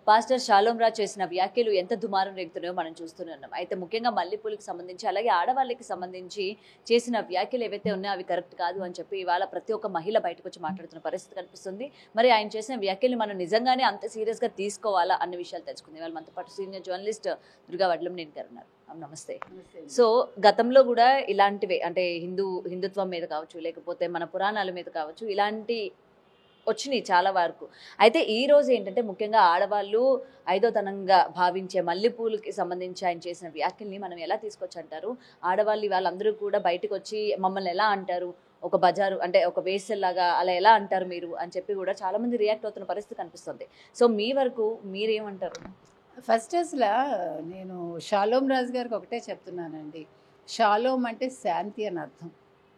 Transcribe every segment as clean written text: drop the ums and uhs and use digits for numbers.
Pastor shalom Raj చేసిన వ్యాఖ్యలు ఎంత దుమారం రేగుతున్నాయో మనం చూస్తున్నాం. అయితే ముఖ్యంగా మల్లెపూలకు సంబంధించి అలాగే ఆడవాళ్ళకి సంబంధించి చేసిన వ్యాఖ్యలు ఏవైతే ఉన్నాయో అవి కరెక్ట్ కాదు అని చెప్పి ఇవాళ ప్రతి ఒక్క మహిళ బయటకు వచ్చి మాట్లాడుతున్న పరిస్థితి కనిపిస్తుంది. మరి ఆయన చేసిన వ్యాఖ్యలు మనం నిజంగానే అంత సీరియస్గా తీసుకోవాలా అన్న విషయాలు తెలుసుకుంది. ఇవాళ మనతో పాటు సీనియర్ జర్నలిస్ట్ దుర్గా వడ్లంనేని గారు ఉన్నారు. నమస్తే. సో గతంలో కూడా ఇలాంటివే అంటే హిందుత్వం మీద కావచ్చు, లేకపోతే మన పురాణాల మీద కావచ్చు, ఇలాంటి వచ్చినాయి చాలా వరకు. అయితే ఈ రోజు ఏంటంటే ముఖ్యంగా ఆడవాళ్ళు ఐదోతనంగా భావించే మల్లెపూలకి సంబంధించి ఆయన చేసిన వ్యాఖ్యల్ని మనం ఎలా తీసుకొచ్చి అంటారు? ఆడవాళ్ళు వాళ్ళందరూ కూడా బయటకు వచ్చి మమ్మల్ని ఎలా అంటారు, ఒక బజారు అంటే ఒక వేసల్లాగా అలా ఎలా అంటారు మీరు అని చెప్పి కూడా చాలా మంది రియాక్ట్ అవుతున్న పరిస్థితి కనిపిస్తుంది. సో మీ వరకు మీరేమంటారు? ఫస్ట్ అసలు నేను షాలోమ్ రాజు గారికి ఒకటే చెప్తున్నానండి. షాలోమ్ అంటే శాంతి అని అర్థం,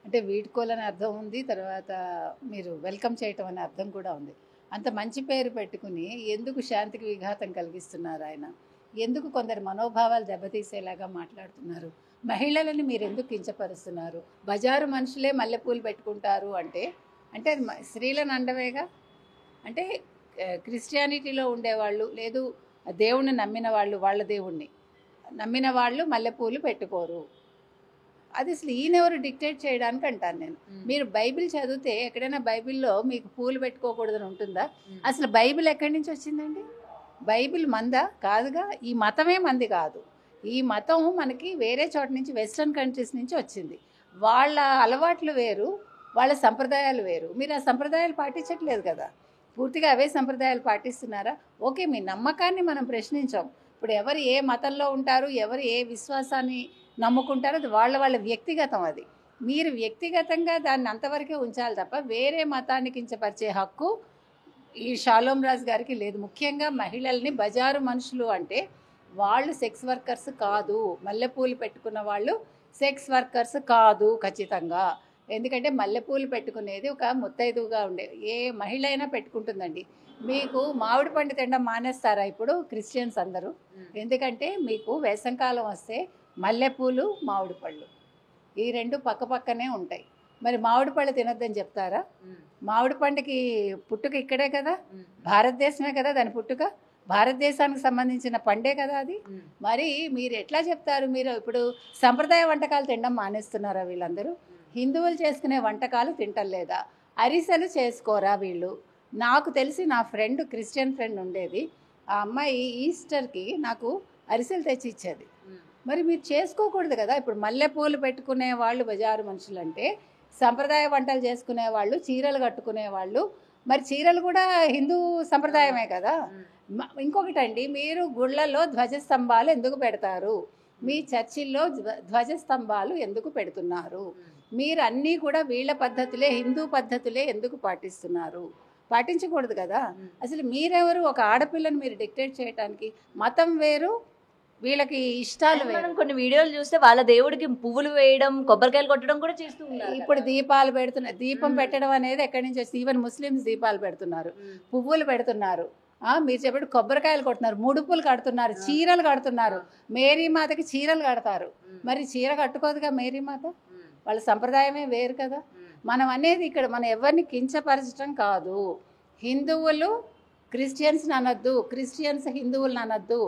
అంటే వీడ్కోలని అర్థం ఉంది, తర్వాత మీరు వెల్కమ్ చేయటం అనే అర్థం కూడా ఉంది. అంత మంచి పేరు పెట్టుకుని ఎందుకు శాంతికి విఘాతం కలిగిస్తున్నారు ఆయన? ఎందుకు కొందరు మనోభావాలు దెబ్బతీసేలాగా మాట్లాడుతున్నారు? మహిళలని మీరు ఎందుకు కించపరుస్తున్నారు? బజారు మనుషులే మల్లెపూలు పెట్టుకుంటారు అంటే అంటే అది స్త్రీలను అండవేగా. అంటే క్రిస్టియానిటీలో ఉండేవాళ్ళు, లేదు దేవుణ్ణి నమ్మిన వాళ్ళు, వాళ్ళ దేవుణ్ణి నమ్మిన వాళ్ళు మల్లెపూలు పెట్టుకోరు. అది అసలు ఈయనెవరు డిక్టేట్ చేయడానికి అంటాను నేను. మీరు బైబిల్ చదివితే ఎక్కడైనా బైబిల్లో మీకు పూలు పెట్టుకోకూడదని ఉంటుందా? అసలు బైబిల్ ఎక్కడి నుంచి వచ్చిందండి? బైబిల్ మందా? కాదుగా. ఈ మతమే మంది కాదు. ఈ మతం మనకి వేరే చోట నుంచి, వెస్ట్రన్ కంట్రీస్ నుంచి వచ్చింది. వాళ్ళ అలవాట్లు వేరు, వాళ్ళ సంప్రదాయాలు వేరు. మీరు ఆ సంప్రదాయాలు పాటించట్లేదు కదా, పూర్తిగా అవే సంప్రదాయాలు పాటిస్తున్నారా? ఓకే, మీ నమ్మకాన్ని మనం ప్రశ్నించాం. ఇప్పుడు ఎవరు ఏ మతంలో ఉంటారు, ఎవరు ఏ విశ్వాసాన్ని నమ్ముకుంటారో అది వాళ్ళ వ్యక్తిగతం. అది మీరు వ్యక్తిగతంగా దాన్ని అంతవరకే ఉంచాలి తప్ప వేరే మతాన్ని కించపరిచే హక్కు ఈ షాలోమ్ రాజు గారికి లేదు. ముఖ్యంగా మహిళల్ని బజారు మనుషులు అంటే వాళ్ళు సెక్స్ వర్కర్స్ కాదు. మల్లెపూలు పెట్టుకున్న వాళ్ళు సెక్స్ వర్కర్స్ కాదు ఖచ్చితంగా. ఎందుకంటే మల్లెపూలు పెట్టుకునేది ఒక ముత్తైదువుగా ఉండే ఏ మహిళ అయినా పెట్టుకుంటుందండి. మీకు మామిడి పండు తినడం మానేస్తారా ఇప్పుడు క్రిస్టియన్స్ అందరూ? ఎందుకంటే మీకు వేసంకాలం వస్తే మల్లెపూలు, మామిడి పళ్ళు ఈ రెండు పక్క పక్కనే ఉంటాయి. మరి మామిడి పళ్ళు తినొద్దని చెప్తారా? మామిడి పండుకి పుట్టుక ఇక్కడే కదా, భారతదేశమే కదా దాని పుట్టుక, భారతదేశానికి సంబంధించిన పండే కదా అది. మరి మీరు ఎట్లా చెప్తారు? మీరు ఇప్పుడు సంప్రదాయ వంటకాలు తినడం మానేస్తున్నారా వీళ్ళందరూ? హిందువులు చేసుకునే వంటకాలు తింటలేదా? అరిసెలు చేసుకోరా వీళ్ళు? నాకు తెలిసి నా ఫ్రెండ్, క్రిస్టియన్ ఫ్రెండ్ ఉండేది, ఆ అమ్మాయి ఈస్టర్కి నాకు అరిసెలు తెచ్చి ఇచ్చేది. మరి మీరు చేసుకోకూడదు కదా. ఇప్పుడు మల్లెపూలు పెట్టుకునే వాళ్ళు బజారు మనుషులు అంటే సంప్రదాయ వంటలు చేసుకునే వాళ్ళు, చీరలు కట్టుకునే వాళ్ళు, మరి చీరలు కూడా హిందూ సంప్రదాయమే కదా. ఇంకొకటండి, మీరు గుళ్ళల్లో ధ్వజస్తంభాలు ఎందుకు పెడతారు? మీ చర్చిల్లో ధ్వజస్తంభాలు ఎందుకు పెడుతున్నారు? మీరు అన్నీ కూడా వీళ్ళ పద్ధతులే, హిందూ పద్ధతులే ఎందుకు పాటిస్తున్నారు? పాటించకూడదు కదా. అసలు మీరెవరు ఒక ఆడపిల్లని మీరు డిక్టేట్ చేయడానికి? మతం వేరు, వీళ్ళకి ఇష్టాలు వేరు. కొన్ని వీడియోలు చూస్తే వాళ్ళ దేవుడికి పువ్వులు వేయడం, కొబ్బరికాయలు కొట్టడం కూడా చేస్తూ ఉన్నారు. ఇప్పుడు దీపాలు పెడుతున్నారు. దీపం పెట్టడం అనేది ఎక్కడి నుంచి వస్తుంది? ఈవెన్ ముస్లిమ్స్ దీపాలు పెడుతున్నారు, పువ్వులు పెడుతున్నారు, మీరు చెప్పినట్టు కొబ్బరికాయలు కొడుతున్నారు, ముడుపులు కడుతున్నారు, చీరలు కడుతున్నారు. మేరీమాతకి చీరలు కడతారు. మరి చీర కట్టుకోదుగా మేరీమాత, వాళ్ళ సంప్రదాయమే వేరు కదా. మనం అనేది ఇక్కడ మనం ఎవరిని కించపరచడం కాదు. హిందువులు క్రిస్టియన్స్ని అనొద్దు, క్రిస్టియన్స్ హిందువులను అనొద్దు,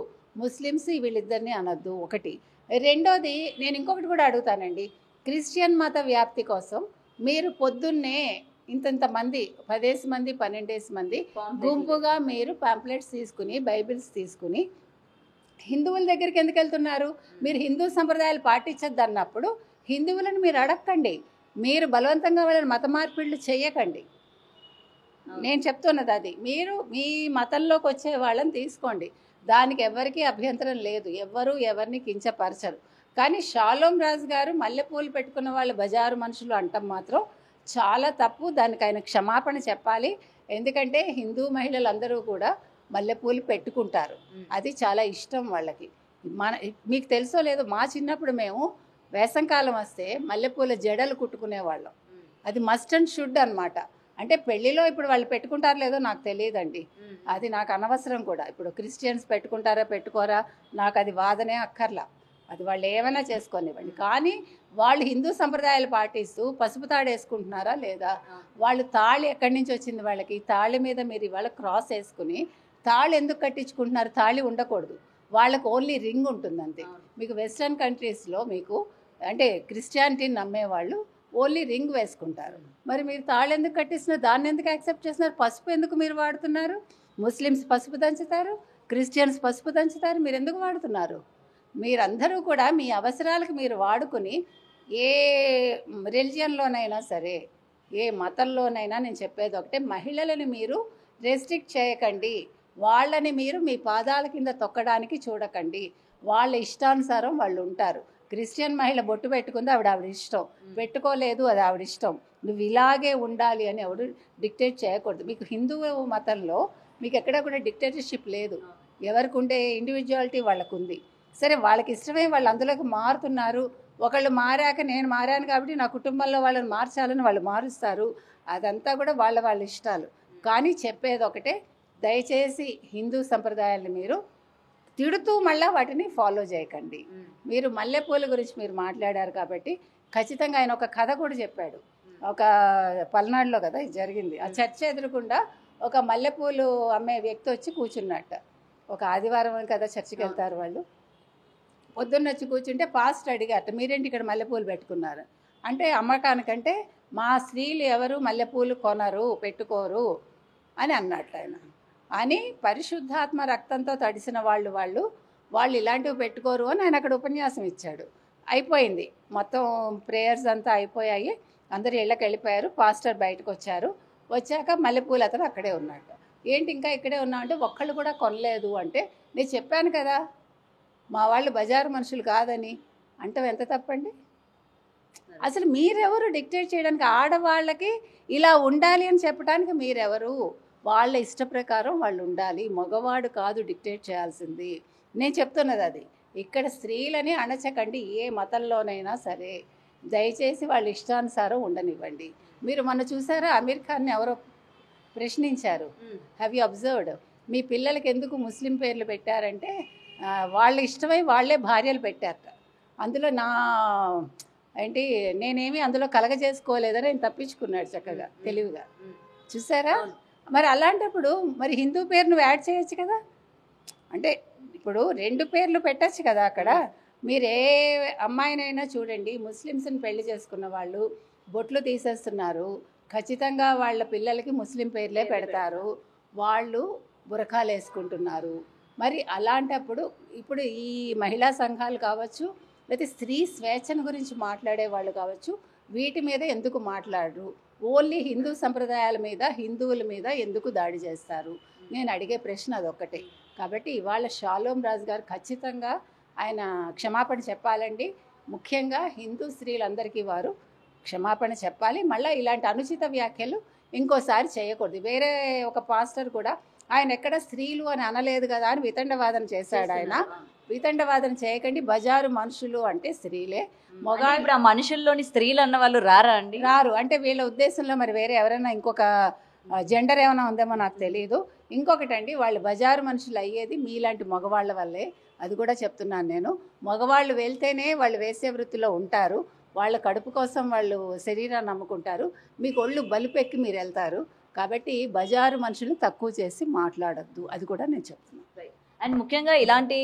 ముస్లిమ్స్ వీళ్ళిద్దరిని అనొద్దు. ఒకటి. రెండోది, నేను ఇంకొకటి కూడా అడుగుతానండి. క్రిస్టియన్ మత వ్యాప్తి కోసం మీరు పొద్దున్నే ఇంతంత మంది, 10 మంది 12 మంది గుంపుగా మీరు పాంప్లెట్స్ తీసుకుని, బైబిల్స్ తీసుకుని హిందువుల దగ్గరికి ఎందుకు వెళ్తున్నారు? మీరు హిందూ సంప్రదాయాలు పాటించద్దు అన్నప్పుడు హిందువులను మీరు అడగండి. మీరు బలవంతంగా వాళ్ళని మత మార్పిళ్ళు చేయకండి. నేను చెప్తున్నది అది. మీరు మీ మతంలోకి వచ్చే వాళ్ళని తీసుకోండి, దానికి ఎవరికీ అభ్యంతరం లేదు, ఎవ్వరూ ఎవరిని కించపరచరు. కానీ షాలోమ్ రాజు గారు మల్లెపూలు పెట్టుకున్న వాళ్ళు బజారు మనుషులు అంటాం మాత్రం చాలా తప్పు. దానికి ఆయన క్షమాపణ చెప్పాలి. ఎందుకంటే హిందూ మహిళలందరూ కూడా మల్లెపూలు పెట్టుకుంటారు, అది చాలా ఇష్టం వాళ్ళకి. మీకు తెలుసో లేదో, మా చిన్నప్పుడు మేము వేసంకాలం వస్తే మల్లెపూల జడలు కుట్టుకునేవాళ్ళం. అది మస్ట్ అండ్ షుడ్ అనమాట. అంటే పెళ్లిలో ఇప్పుడు వాళ్ళు పెట్టుకుంటారో లేదో నాకు తెలియదండి, అది నాకు అనవసరం కూడా. ఇప్పుడు క్రిస్టియన్స్ పెట్టుకుంటారా పెట్టుకోరా నాకు అది వాదనే అక్కర్లా, అది వాళ్ళు ఏమైనా చేసుకొనివ్వండి. కానీ వాళ్ళు హిందూ సంప్రదాయాలు పాటిస్తూ పసుపు తాడు వేసుకుంటున్నారా లేదా? వాళ్ళు తాళి ఎక్కడి నుంచి వచ్చింది వాళ్ళకి? తాళి మీద మీరు ఇవాళ క్రాస్ వేసుకుని తాళి ఎందుకు కట్టించుకుంటున్నారు? తాళి ఉండకూడదు, వాళ్ళకు ఓన్లీ రింగ్ ఉంటుంది అంతే. మీకు వెస్ట్రన్ కంట్రీస్లో మీకు అంటే క్రిస్టియానిటీని నమ్మేవాళ్ళు ఓన్లీ రింగ్ వేసుకుంటారు. మరి మీరు తాళి ఎందుకు కట్టిస్తున్నారు? దాన్ని ఎందుకు యాక్సెప్ట్ చేస్తున్నారు? పసుపు ఎందుకు మీరు వాడుతున్నారు? ముస్లిమ్స్ పసుపు దంచుతారు, క్రిస్టియన్స్ పసుపు దంచుతారు, మీరు ఎందుకు వాడుతున్నారు? మీరందరూ కూడా మీ అవసరాలకు మీరు వాడుకుని ఏ రిలిజియన్లోనైనా సరే, ఏ మతంలోనైనా నేను చెప్పేది ఒకటే, మహిళలని మీరు రెస్ట్రిక్ట్ చేయకండి, వాళ్ళని మీరు మీ పాదాల కింద తొక్కడానికి చూడకండి. వాళ్ళ ఇష్టానుసారం వాళ్ళు ఉంటారు. క్రిస్టియన్ మహిళ బొట్టు పెట్టుకుంది, ఆవిడ ఇష్టం, పెట్టుకోలేదు అది ఆవిడ ఇష్టం. నువ్వు ఇలాగే ఉండాలి అని ఎవడు డిక్టేట్ చేయకూడదు. మీకు హిందూ మతంలో మీకు ఎక్కడ కూడా డిక్టేటర్షిప్ లేదు. ఎవరికి ఉండే ఇండివిజువాలిటీ వాళ్ళకు ఉంది. సరే, వాళ్ళకి ఇష్టమే వాళ్ళు అందులోకి మారుతున్నారు. ఒకళ్ళు మారాక నేను మారాను కాబట్టి నా కుటుంబంలో వాళ్ళని మార్చాలని వాళ్ళు మారుస్తారు. అదంతా కూడా వాళ్ళ ఇష్టాలు. కానీ చెప్పేది ఒకటే, దయచేసి హిందూ సంప్రదాయాన్ని మీరు తిడుతూ మళ్ళీ వాటిని ఫాలో చేయకండి. మీరు మల్లెపూల గురించి మీరు మాట్లాడారు కాబట్టి ఖచ్చితంగా ఆయన ఒక కథ కూడా చెప్పాడు. ఒక పల్నాడులో కదా ఇది జరిగింది. ఆ చర్చ ఎదురుకుండా ఒక మల్లెపూలు అమ్మే వ్యక్తి వచ్చి కూర్చున్నట్ట. ఒక ఆదివారం కదా చర్చికి వెళ్తారు వాళ్ళు. పొద్దున్న వచ్చి కూర్చుంటే పాస్టర్ అడిగారట, మీరేంటి ఇక్కడ మల్లెపూలు పెట్టుకున్నారు అంటే, అమ్మకానికంటే మా స్త్రీలు ఎవరు మల్లెపూలు కొనరు, పెట్టుకోరు అని అన్నట్టు ఆయన. అని పరిశుద్ధాత్మ రక్తంతో తడిసిన వాళ్ళు ఇలాంటివి పెట్టుకోరు అని ఆయన అక్కడ ఉపన్యాసం ఇచ్చాడు. అయిపోయింది, మొత్తం ప్రేయర్స్ అంతా అయిపోయాయి, అందరు ఇళ్ళకి వెళ్ళిపోయారు. పాస్టర్ బయటకు వచ్చాక మల్లెపూలు అతను అక్కడే ఉన్నాడు. ఏంటి ఇంకా ఇక్కడే ఉన్నా అంటే, ఒక్కళ్ళు కూడా కొనలేదు అంటే, నేను చెప్పాను కదా మా వాళ్ళు బజారు మనుషులు కాదని. అంటే ఎంత తప్పండి? అసలు మీరెవరు డిక్టేట్ చేయడానికి? ఆడవాళ్ళకి ఇలా ఉండాలి అని చెప్పడానికి మీరెవరు? వాళ్ళ ఇష్ట ప్రకారం వాళ్ళు ఉండాలి, మగవాడు కాదు డిక్టేట్ చేయాల్సింది. నేను చెప్తున్నది అది. ఇక్కడ స్త్రీలని అణచకండి, ఏ మతంలోనైనా సరే. దయచేసి వాళ్ళ ఇష్టానుసారం ఉండనివ్వండి. మీరు మొన్న చూసారా, అమీర్ ఖాన్ని ఎవరో ప్రశ్నించారు, హ్యావ్ యూ అబ్జర్వ్డ్? మీ పిల్లలకి ఎందుకు ముస్లిం పేర్లు పెట్టారంటే, వాళ్ళ ఇష్టమై వాళ్ళే భార్యలు పెట్టారట. అందులో నేనేమి అందులో కలగజేసుకోలేదని ఆయన తప్పించుకున్నాడు చక్కగా, తెలివిగా. చూసారా? మరి అలాంటప్పుడు మరి హిందూ పేరు నువ్వు యాడ్ చేయొచ్చు కదా. అంటే ఇప్పుడు 2 పేర్లు పెట్టచ్చు కదా అక్కడ. మీరు ఏ అమ్మాయినైనా చూడండి, ముస్లిమ్స్ని పెళ్లి చేసుకున్న వాళ్ళు బొట్లు తీసేస్తున్నారు, ఖచ్చితంగా వాళ్ళ పిల్లలకి ముస్లిం పేర్లే పెడతారు, వాళ్ళు బురఖాలు వేసుకుంటున్నారు. మరి అలాంటప్పుడు ఇప్పుడు ఈ మహిళా సంఘాలు కావచ్చు, లేకపోతే స్త్రీ స్వేచ్ఛను గురించి మాట్లాడే వాళ్ళు కావచ్చు, వీటి మీద ఎందుకు మాట్లాడరు? ఓన్లీ హిందూ సంప్రదాయాల మీద, హిందువుల మీద ఎందుకు దాడి చేస్తారు? నేను అడిగే ప్రశ్న అదొక్కటే. కాబట్టి ఇవాళ షాలోమ్ రాజు గారు ఖచ్చితంగా ఆయన క్షమాపణ చెప్పాలండి. ముఖ్యంగా హిందూ స్త్రీలందరికీ వారు క్షమాపణ చెప్పాలి. మళ్ళీ ఇలాంటి అనుచిత వ్యాఖ్యలు ఇంకోసారి చేయకూడదు. వేరే ఒక పాస్టర్ కూడా ఆయన ఎక్కడ స్త్రీలు అని అనలేదు కదా అని వితండవాదన చేశాడు. ఆయన వితండవాదన చేయకండి, బజారు మనుషులు అంటే స్త్రీలే. ఇప్పుడు ఆ మనుషుల్లోని స్త్రీలు అన్న వాళ్ళు రారా అండి? రారు. అంటే వీళ్ళ ఉద్దేశంలో మరి వేరే ఎవరైనా ఇంకొక జెండర్ ఏమైనా ఉందేమో నాకు తెలియదు. ఇంకొకటండి, వాళ్ళు బజారు మనుషులు అయ్యేది మీలాంటి మగవాళ్ళ వల్లే. అది కూడా చెప్తున్నాను నేను. మగవాళ్ళు వెళ్తేనే వాళ్ళు వేసే వృత్తిలో ఉంటారు, వాళ్ళ కడుపు కోసం వాళ్ళు శరీరాన్ని నమ్ముకుంటారు, మీకు ఒళ్ళు బలుపెక్కి మీరు వెళ్తారు. కాబట్టి బజారు మనుషులు తక్కువ చేసి మాట్లాడొద్దు, అది కూడా నేను చెప్తున్నాను. అండ్ ముఖ్యంగా ఇలాంటి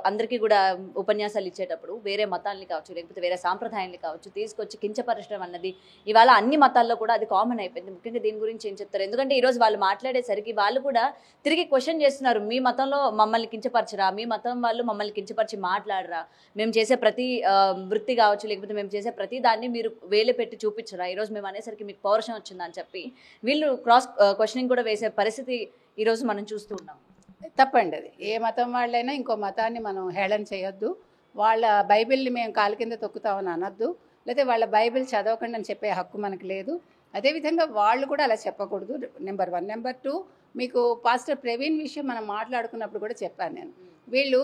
అందరికీ కూడా ఉపన్యాసాలు ఇచ్చేటప్పుడు వేరే మతాలని కావచ్చు, లేకపోతే వేరే సాంప్రదాయాన్ని కావచ్చు తీసుకొచ్చి కించపరచడం అన్నది ఇవాళ అన్ని మతాల్లో కూడా అది కామన్ అయిపోయింది. ముఖ్యంగా దీని గురించి ఏం చెప్తారు? ఎందుకంటే ఈరోజు వాళ్ళు మాట్లాడేసరికి వాళ్ళు కూడా తిరిగి క్వశ్చన్ చేస్తున్నారు, మీ మతంలో మమ్మల్ని కించపరచరా, మీ మతం వాళ్ళు మమ్మల్ని కించపరిచి మాట్లాడరా, మేము చేసే ప్రతి వృత్తి కావచ్చు, లేకపోతే మేము చేసే ప్రతి దాన్ని మీరు వేలు పెట్టి చూపించరా, ఈరోజు మేము అనేసరికి మీకు పౌరుషం వచ్చిందని చెప్పి వీళ్ళు క్రాస్ క్వశ్చనింగ్ కూడా వేసే పరిస్థితి ఈరోజు మనం చూస్తూ ఉన్నాం. తప్పండి అది. ఏ మతం వాళ్ళైనా ఇంకో మతాన్ని మనం హేళన చేయొద్దు. వాళ్ళ బైబిల్ని మేము కాలు కింద తొక్కుతామని అనొద్దు, లేకపోతే వాళ్ళ బైబిల్ చదవకండి అని చెప్పే హక్కు మనకు లేదు. అదేవిధంగా వాళ్ళు కూడా అలా చెప్పకూడదు. నెంబర్ 1. నెంబర్ 2, మీకు పాస్టర్ ప్రవీణ్ విషయం మనం మాట్లాడుకున్నప్పుడు కూడా చెప్పాను నేను. వీళ్ళు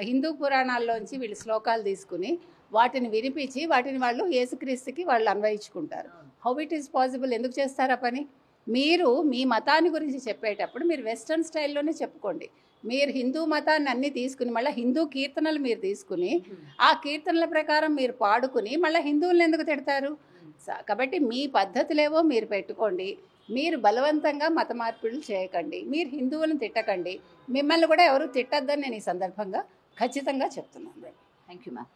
హిందూ పురాణాల్లోంచి వీళ్ళు శ్లోకాలు తీసుకుని వాటిని వినిపించి వాటిని వాళ్ళు యేసుక్రీస్తుకి వాళ్ళు అన్వయించుకుంటారు. How it is possible? ఎందుకు చేస్తారు ఆ పని? మీరు మీ మతాన్ని గురించి చెప్పేటప్పుడు మీరు వెస్ట్రన్ స్టైల్లోనే చెప్పుకోండి. మీరు హిందూ మతాన్ని అన్నీ తీసుకుని మళ్ళీ హిందూ కీర్తనలు మీరు తీసుకుని ఆ కీర్తనల ప్రకారం మీరు పాడుకుని మళ్ళీ హిందువులను ఎందుకు తిడతారు? కాబట్టి మీ పద్ధతులేవో మీరు పెట్టుకోండి. మీరు బలవంతంగా మత మార్పులు చేయకండి, మీరు హిందువులను తిట్టకండి, మిమ్మల్ని కూడా ఎవరు తిట్టద్దని నేను ఈ సందర్భంగా ఖచ్చితంగా చెప్తున్నాను. Thank you ma'am.